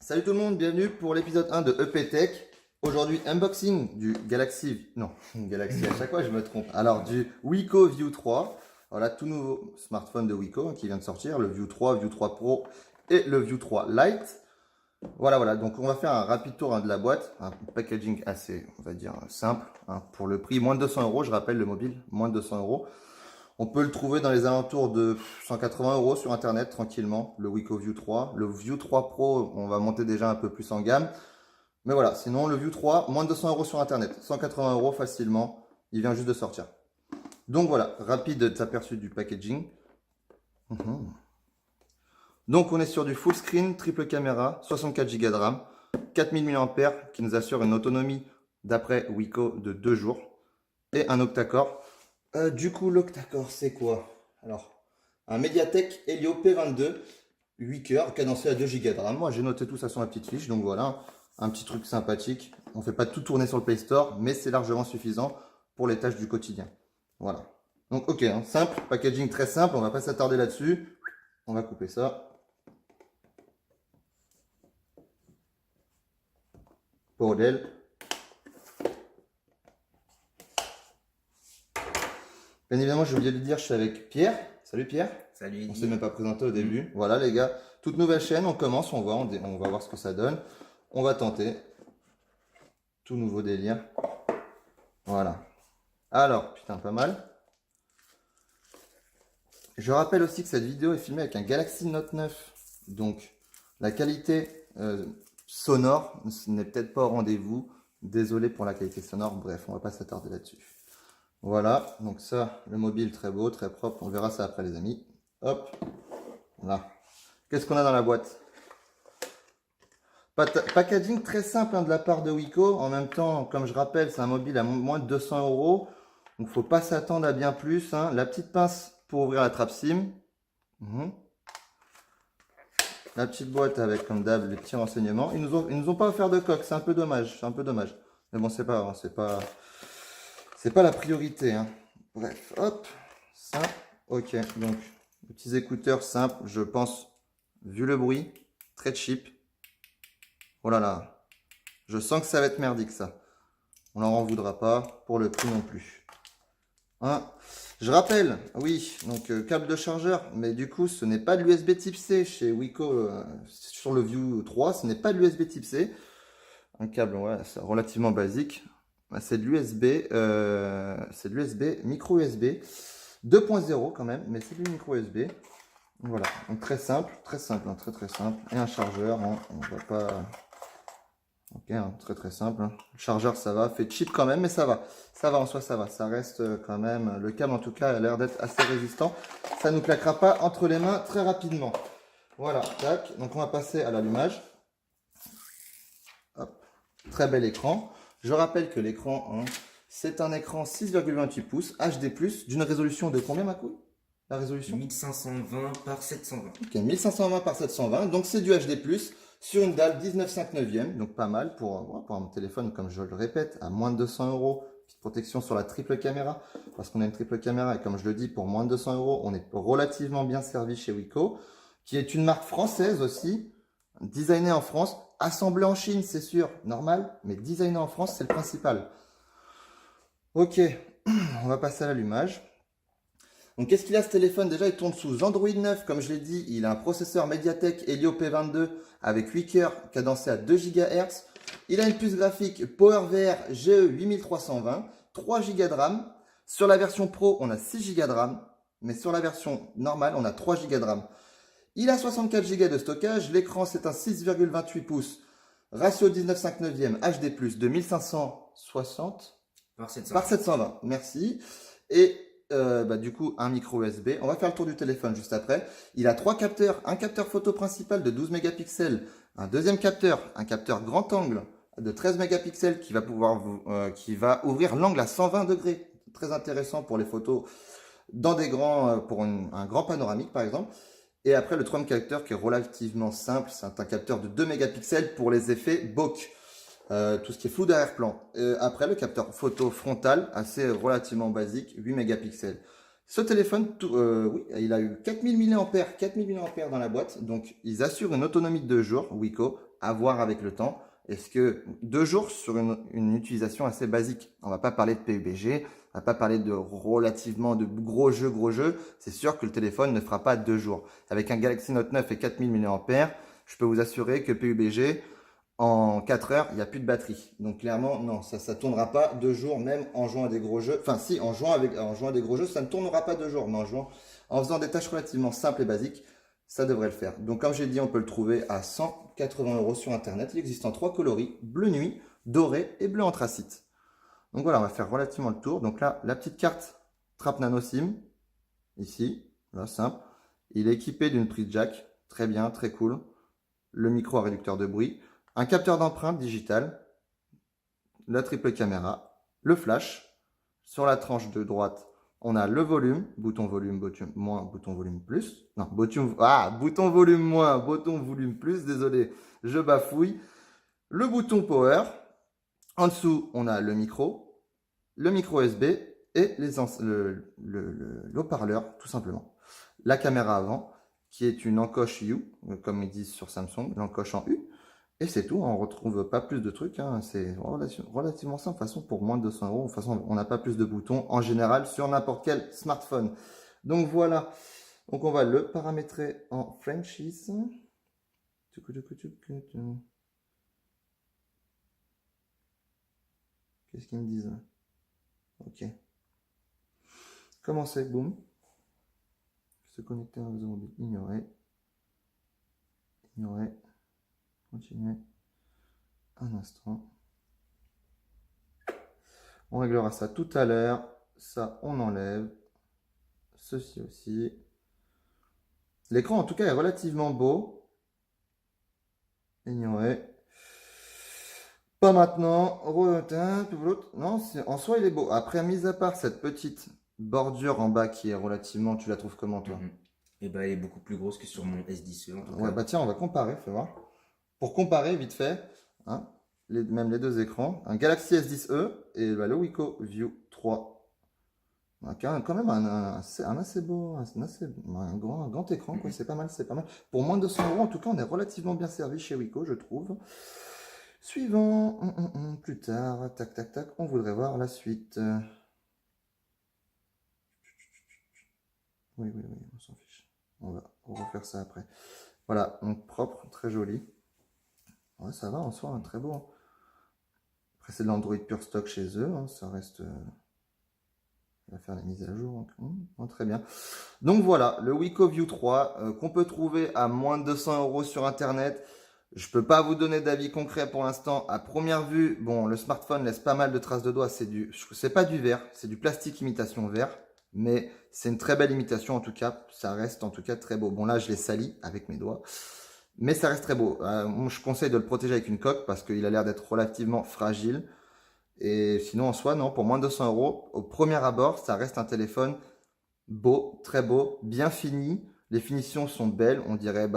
Salut tout le monde, bienvenue pour l'épisode 1 de EP Tech. Aujourd'hui, unboxing du Galaxy, non, Galaxy à chaque fois je me trompe. Alors du Wiko View 3, voilà tout nouveau smartphone de Wiko qui vient de sortir, le View 3, View 3 Pro et le View 3 Lite. Voilà, donc on va faire un rapide tour de la boîte, un packaging assez, on va dire, simple, pour le prix, moins de 200 euros, je rappelle le mobile, moins de 200 euros. On peut le trouver dans les alentours de 180 euros sur internet tranquillement, le Wiko View 3. Le View 3 Pro, on va monter déjà un peu plus en gamme. Mais voilà, sinon le View 3, moins de 200 euros sur internet, 180 euros facilement, il vient juste de sortir. Donc voilà, rapide aperçu du packaging. Donc on est sur du full screen, triple caméra, 64 Go de RAM, 4000 mAh qui nous assure une autonomie d'après Wiko de 2 jours et un octa-core. Du coup, l'octa-core, c'est quoi? Alors, un Mediatek Helio P22, 8 cœurs, cadencé à 2 Go de RAM. Moi, j'ai noté tout ça sur ma petite fiche, donc voilà, un petit truc sympathique. On ne fait pas tout tourner sur le Play Store, mais c'est largement suffisant pour les tâches du quotidien. Voilà. Donc, ok, simple, packaging très simple, on va pas s'attarder là-dessus. On va couper ça. Bordel. Bien évidemment, j'ai oublié de le dire, je suis avec Pierre. Salut Pierre. Salut. On ne s'est même pas présenté au début. Voilà les gars, toute nouvelle chaîne, on commence, on va voir ce que ça donne. On va tenter. Tout nouveau délire. Voilà. Alors, putain, pas mal. Je rappelle aussi que cette vidéo est filmée avec un Galaxy Note 9. Donc, la qualité sonore n'est peut-être pas au rendez-vous. Désolé pour la qualité sonore. Bref, on va pas s'attarder là-dessus. Voilà, donc ça, le mobile très beau, très propre. On verra ça après les amis. Hop, voilà. Qu'est-ce qu'on a dans la boîte? Packaging très simple de la part de Wiko. En même temps, comme je rappelle, c'est un mobile à moins de 200 euros. Donc, il ne faut pas s'attendre à bien plus. La petite pince pour ouvrir la trappe SIM. La petite boîte avec, comme d'hab, les petits renseignements. Ils nous ont pas offert de coque. C'est un peu dommage. C'est un peu dommage. Mais bon, c'est pas grave. C'est pas la priorité. Bref, hop. Ça. Ok, donc, les petits écouteurs simples, je pense, vu le bruit, très cheap. Oh là là, je sens que ça va être merdique ça. On n'en voudra pas, pour le prix non plus. Je rappelle, oui, donc câble de chargeur, mais du coup ce n'est pas de l'USB type C chez Wiko sur le View 3, ce n'est pas de l'USB type C. Un câble, ouais, c'est relativement basique. C'est de l'USB, micro USB 2.0 quand même, mais c'est du micro USB. Voilà, donc très simple, très simple. Et un chargeur, on va pas... Ok, très simple. Le chargeur, ça va, fait cheap quand même, mais ça va. Ça va, en soi, ça va. Ça reste quand même... Le câble, en tout cas, a l'air d'être assez résistant. Ça ne nous claquera pas entre les mains très rapidement. Voilà, tac. Donc, on va passer à l'allumage. Hop, très bel écran. Je rappelle que l'écran, c'est un écran 6,28 pouces HD+, d'une résolution de combien, ma couille? La résolution 1520 par 720. Ok, 1520 par 720, donc c'est du HD+, sur une dalle 19,5/9, donc pas mal pour un téléphone, comme je le répète, à moins de 200 euros. Petite protection sur la triple caméra, parce qu'on a une triple caméra, et comme je le dis, pour moins de 200 euros, on est relativement bien servi chez Wiko, qui est une marque française aussi, designée en France, assemblée en Chine, c'est sûr, normal, mais designée en France, c'est le principal. Ok, on va passer à l'allumage. Donc, qu'est-ce qu'il a ce téléphone? Déjà, il tourne sous Android 9, comme je l'ai dit. Il a un processeur Mediatek Helio P22 avec 8 cœurs cadencé à 2 GHz. Il a une puce graphique PowerVR GE8320, 3 Go de RAM. Sur la version Pro, on a 6 Go de RAM, mais sur la version normale, on a 3 Go de RAM. Il a 64 Go de stockage. L'écran, c'est un 6,28 pouces, ratio 19,5/9 HD+, de 1560 par 720. Merci. Et du coup, un micro USB. On va faire le tour du téléphone juste après. Il a 3 capteurs. Un capteur photo principal de 12 mégapixels. Un deuxième capteur, un capteur grand angle de 13 mégapixels qui va ouvrir l'angle à 120 degrés. Très intéressant pour les photos dans des grands, pour un grand panoramique par exemple. Et après, le troisième capteur qui est relativement simple. C'est un capteur de 2 mégapixels pour les effets bokeh. Tout ce qui est flou d'arrière-plan. Après, le capteur photo frontal, assez relativement basique, 8 mégapixels. Ce téléphone, oui, il a eu 4000 mAh dans la boîte. Donc, ils assurent une autonomie de 2 jours, Wiko. à voir avec le temps. Est-ce que 2 jours sur une utilisation assez basique? On va pas parler de PUBG, on va pas parler de relativement de gros jeux. C'est sûr que le téléphone ne fera pas 2 jours. Avec un Galaxy Note 9 et 4000 mAh, je peux vous assurer que PUBG, en 4 heures, il n'y a plus de batterie. Donc clairement, non, ça tournera pas 2 jours, même en jouant à des gros jeux. Enfin si, en jouant à des gros jeux, ça ne tournera pas 2 jours, mais en faisant des tâches relativement simples et basiques, ça devrait le faire. Donc comme j'ai dit, on peut le trouver à 180 € sur Internet. Il existe en 3 coloris, bleu nuit, doré et bleu anthracite. Donc voilà, on va faire relativement le tour. Donc là, la petite carte Trap Nano SIM, ici, là, simple. Il est équipé d'une prise jack, très bien, très cool. Le micro à réducteur de bruit, un capteur d'empreinte digital, la triple caméra, le flash. Sur la tranche de droite, on a le volume, bouton volume moins, bouton volume plus. Non, bouton volume moins, bouton volume plus, désolé, je bafouille. Le bouton power. En dessous, on a le micro USB et le haut-parleur, tout simplement. La caméra avant, qui est une encoche U, comme ils disent sur Samsung, l'encoche en U. Et c'est tout, on ne retrouve pas plus de trucs, hein. C'est relativement simple. De toute façon, pour moins de 200 €, de toute façon, on n'a pas plus de boutons en général sur n'importe quel smartphone. Donc voilà, donc on va le paramétrer en franchise. Qu'est-ce qu'ils me disent? Ok. Commencer, boum. Se connecter à un réseau mobile, ignorer. Ignorer. Continuer. Un instant. On réglera ça tout à l'heure. Ça, on enlève. Ceci aussi. L'écran, en tout cas, est relativement beau. Ignorer. Pas maintenant. Non, en soi, il est beau. Après, mis à part cette petite bordure en bas qui est relativement... Tu la trouves comment, toi? Et bah, elle est beaucoup plus grosse que sur mon S10e en tout cas. Ouais, bah tiens, on va comparer, fais voir. Pour comparer, vite fait, hein, même les deux écrans, un Galaxy S10e et bah, le Wiko View 3. Quand même un assez beau, un grand écran, quoi. C'est pas mal, c'est pas mal. Pour moins de 200 €, en tout cas, on est relativement bien servi chez Wiko, je trouve. Suivant, plus tard, tac, tac, tac, on voudrait voir la suite. Oui, on s'en fiche. On va refaire ça après. Voilà, donc propre, très joli. Ouais, ça va en soi, hein, très beau. Après, c'est de l'Android pure stock chez eux, hein, ça reste... On va faire la mise à jour. Très bien. Donc voilà, le Wiko View 3 qu'on peut trouver à moins de 200 € sur Internet. Je ne peux pas vous donner d'avis concret pour l'instant. À première vue, bon, le smartphone laisse pas mal de traces de doigts. C'est pas du verre, c'est du plastique imitation verre. Mais c'est une très belle imitation en tout cas. Ça reste en tout cas très beau. Bon là, je l'ai sali avec mes doigts. Mais ça reste très beau. Moi, je conseille de le protéger avec une coque parce qu'il a l'air d'être relativement fragile. Et sinon, en soi, non, pour moins de 200 €, au premier abord, ça reste un téléphone beau, très beau, bien fini. Les finitions sont belles, on dirait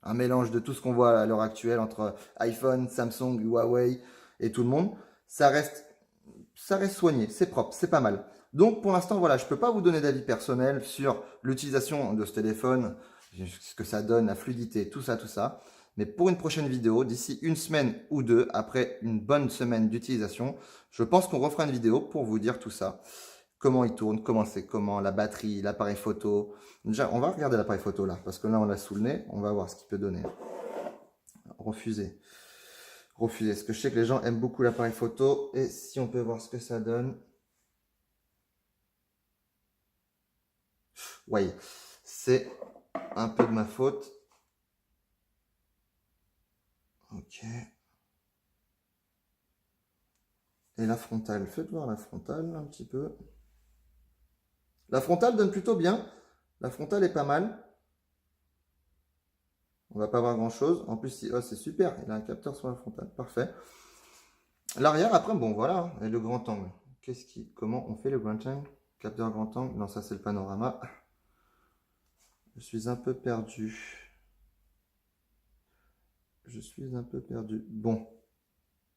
un mélange de tout ce qu'on voit à l'heure actuelle entre iPhone, Samsung, Huawei et tout le monde. Ça reste soigné, c'est propre, c'est pas mal. Donc pour l'instant, voilà, je ne peux pas vous donner d'avis personnel sur l'utilisation de ce téléphone, ce que ça donne, la fluidité, tout ça. Mais pour une prochaine vidéo, d'ici une semaine ou deux, après une bonne semaine d'utilisation, je pense qu'on refera une vidéo pour vous dire tout ça. Comment il tourne, comment la batterie, l'appareil photo. Déjà, on va regarder l'appareil photo là, parce que là, on l'a sous le nez. On va voir ce qu'il peut donner. Refuser. Parce que je sais que les gens aiment beaucoup l'appareil photo. Et si on peut voir ce que ça donne. Oui, c'est un peu de ma faute. Ok. Et la frontale, faites voir la frontale un petit peu. La frontale donne plutôt bien. La frontale est pas mal. On va pas voir grand chose. En plus, c'est super. Il a un capteur sur la frontale. Parfait. L'arrière, après, bon, voilà. Et le grand angle. Comment on fait le grand angle? Capteur grand angle. Non, ça, c'est le panorama. Je suis un peu perdu. Bon.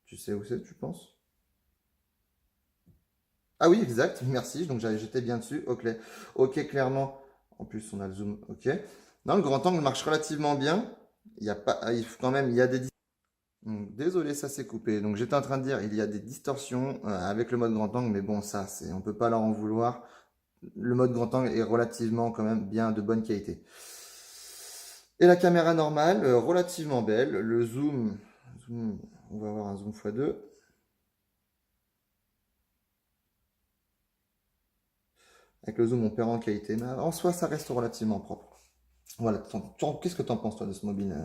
Tu sais où c'est, tu penses? Ah oui, exact. Merci. Donc, j'étais bien dessus. Ok, clairement. En plus, on a le zoom. Ok. Non, le grand angle marche relativement bien. Il y a des Donc, désolé, ça s'est coupé. Donc j'étais en train de dire, il y a des distorsions avec le mode grand angle, mais bon, ça, on peut pas leur en vouloir. Le mode grand angle est relativement quand même bien de bonne qualité. Et la caméra normale, relativement belle. Le zoom, on va avoir un zoom x2. Avec le zoom, on perd en qualité, mais en soi, ça reste relativement propre. Voilà. Qu'est-ce que tu en penses, toi, de ce mobile,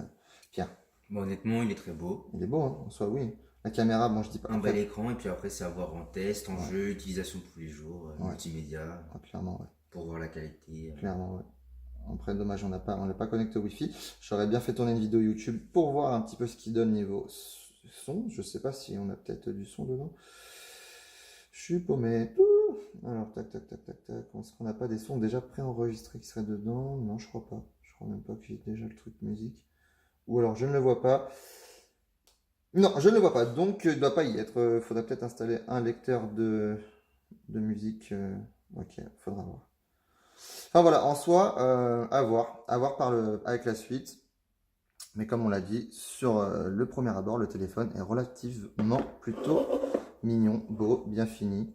Pierre? Bon, honnêtement, il est très beau. Il est beau, hein, en soi, oui. La caméra, bon, je dis pas. Un bel Après, écran, et puis après, c'est à voir en test, en ouais, jeu, utilisation de tous les jours, ouais, multimédia, clairement, ouais. pour voir la qualité. Clairement, ouais. Après, dommage, on l'a pas connecté au Wi-Fi. J'aurais bien fait tourner une vidéo YouTube pour voir un petit peu ce qu'il donne niveau son. Je sais pas si on a peut-être du son dedans. Je suis paumé. Alors, tac, tac, tac, tac, tac. Est-ce qu'on n'a pas des sons déjà préenregistrés qui seraient dedans? Non, je crois pas. Je crois même pas que j'ai déjà le truc musique. Ou alors, je ne le vois pas. Non, je ne le vois pas. Donc, il ne doit pas y être. Il faudra peut-être installer un lecteur de musique. Ok, faudra voir. Enfin voilà, en soi, à voir avec la suite. Mais comme on l'a dit, sur le premier abord, le téléphone est relativement plutôt mignon, beau, bien fini,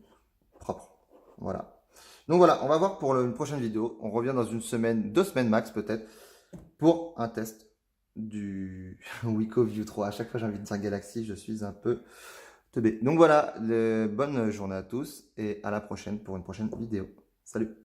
propre. Voilà. Donc voilà, on va voir pour une prochaine vidéo. On revient dans une semaine, 2 semaines max peut-être, pour un test du Wiko View 3. À chaque fois j'ai envie de dire Galaxy, je suis un peu teubé. Donc voilà, bonne journée à tous et à la prochaine pour une prochaine vidéo. Salut!